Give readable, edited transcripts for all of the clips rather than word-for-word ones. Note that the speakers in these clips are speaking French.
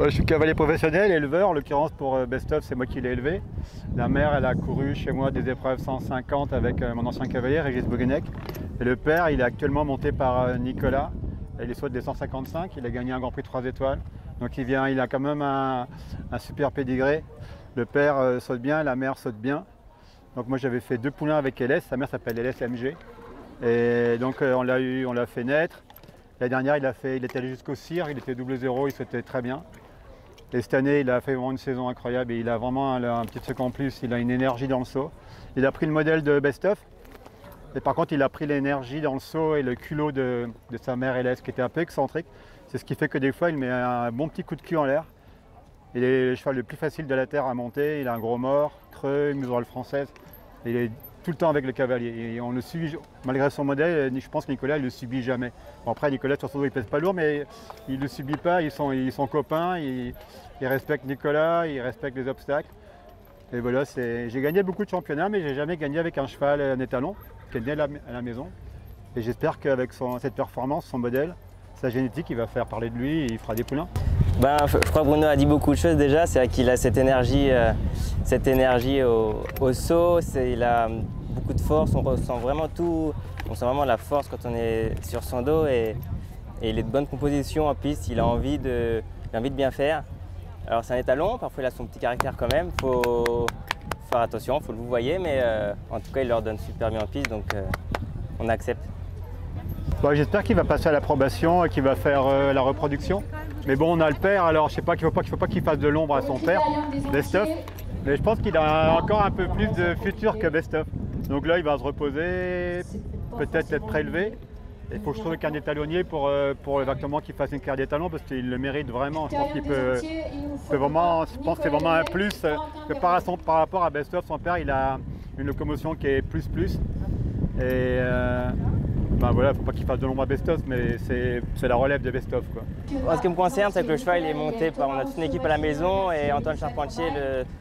Je suis cavalier professionnel, éleveur. En l'occurrence pour Best Of, c'est moi qui l'ai élevé. La mère, elle a couru chez moi des épreuves 150 avec mon ancien cavalier, Régis Boguenec. Et le père, il est actuellement monté par Nicolas. Il saute des 155, il a gagné un Grand Prix 3 étoiles. Donc il a quand même un super pédigré. Le père saute bien, la mère saute bien. Donc moi j'avais fait 2 poulains avec LS, sa mère s'appelle LS MG. Et donc on l'a fait naître. L'année dernière il était allé jusqu'au CIR, il était 0-0, il sautait très bien. Et cette année il a fait vraiment une saison incroyable et il a vraiment un petit truc en plus, il a une énergie dans le saut. Il a pris le modèle de Best Of. Et par contre il a pris l'énergie dans le saut et le culot de sa mère LS qui était un peu excentrique. C'est ce qui fait que des fois il met un bon petit coup de cul en l'air. Il est le cheval le plus facile de la terre à monter, il a un gros mort, creux, une muserolle française. Il est tout le temps avec le cavalier. Et on le subit, malgré son modèle, je pense que Nicolas il ne le subit jamais. Bon, après Nicolas sur son dos il pèse pas lourd, mais il ne le subit pas, ils sont copains, il respecte Nicolas, il respecte les obstacles. Et voilà, j'ai gagné beaucoup de championnats, mais j'ai jamais gagné avec un cheval, un étalon, qui est né à la maison. Et j'espère qu'avec cette performance, son modèle, sa génétique, il va faire parler de lui et il fera des poulains. Je crois que Bruno a dit beaucoup de choses déjà. C'est vrai qu'il a cette énergie au saut. Il a beaucoup de force. On ressent vraiment tout. On sent vraiment la force quand on est sur son dos et il est de bonne composition en piste. Il a envie de bien faire. Alors c'est un étalon. Parfois il a son petit caractère quand même. Il faut faire attention. Il faut le vous voyez, mais en tout cas il leur donne super bien en piste. Donc on accepte. Bon, j'espère qu'il va passer à l'approbation et qu'il va faire la reproduction. Mais bon, on a le père, alors je sais pas qu'il faut pas qu'il fasse de l'ombre à son père, Best Of. Mais je pense qu'il a encore un peu plus de futur que Best Of. Donc là, il va se reposer, peut-être être prélevé. Il faut que je trouve qu'un étalonnier pour exactement qu'il fasse une carrière d'étalon parce qu'il le mérite vraiment. Je pense qu'il peut vraiment, je pense que c'est vraiment un plus que par rapport à Best Of. Son père, il a une locomotion qui est plus. Et voilà, faut pas qu'il fasse de l'ombre à Best Of, mais c'est la relève de Best Of, quoi. En ce qui me concerne, c'est que le cheval il est monté par. On a toute une équipe à la maison et Antoine Charpentier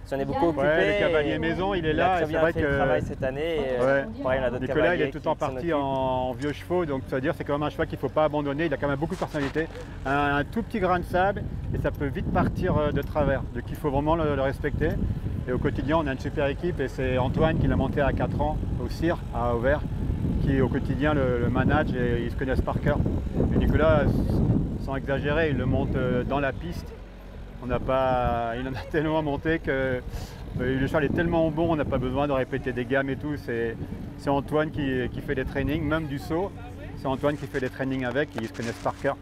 s'en est beaucoup occupé. Ouais, le cavalier maison, il est là. Il a très bien fait le travail cette année. Pareil, on a d'autres Nicolas, il est tout en partie en vieux chevaux, donc ça veut dire que c'est quand même un cheval qu'il ne faut pas abandonner. Il a quand même beaucoup de personnalité, un tout petit grain de sable et ça peut vite partir de travers. Donc il faut vraiment le respecter. Et au quotidien, on a une super équipe et c'est Antoine qui l'a monté à 4 ans au CIR à Auvers, qui au quotidien le manage et ils se connaissent par cœur. Et Nicolas, sans exagérer, il le monte dans la piste. Il en a tellement monté que le cheval est tellement bon, on n'a pas besoin de répéter des gammes et tout. C'est Antoine qui fait les trainings, même du saut. C'est Antoine qui fait les trainings avec, ils se connaissent par cœur.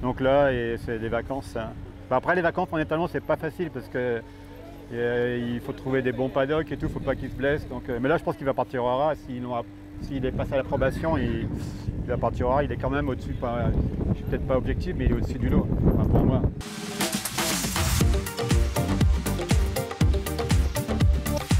Donc là, c'est des vacances. Après les vacances en étalon, c'est pas facile parce que il faut trouver des bons paddocks et tout, il ne faut pas qu'il se blesse. Donc, mais là, je pense qu'il va partir au Haras. S'il est passé à l'approbation, il va partir au Haras. Il est quand même au-dessus, je ne suis peut-être pas objectif, mais il est au-dessus du lot, enfin, pour moi.